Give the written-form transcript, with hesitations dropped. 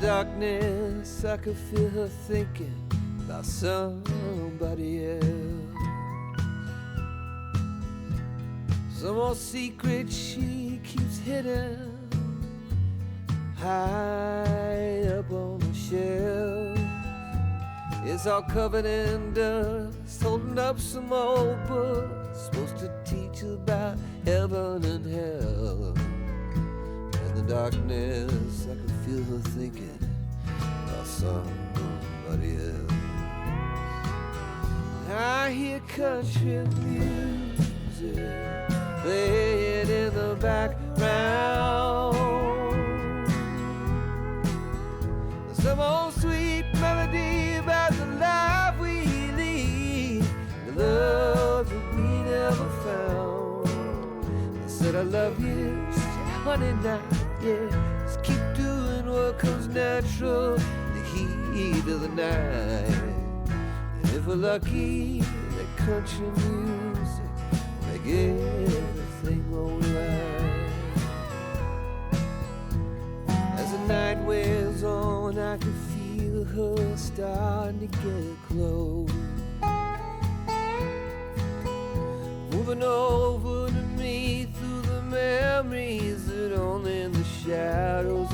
darkness, I could feel her thinking about somebody else. Some old secret she keeps hidden high up on the shelf. It's all covered in dust, holding up some old book supposed to teach about heaven and hell. In the darkness, I could feel her thinking about somebody else. I hear country music playing in the background. Some old sweet melody about the life we lead, the love that we never found. I said I love you, honey, now, yeah. Just keep doing what comes natural in the heat of the night. And if we're lucky, that country music make everything alright. As the night wears on, I can feel her starting to get close, moving over to me through the memories that only the shadows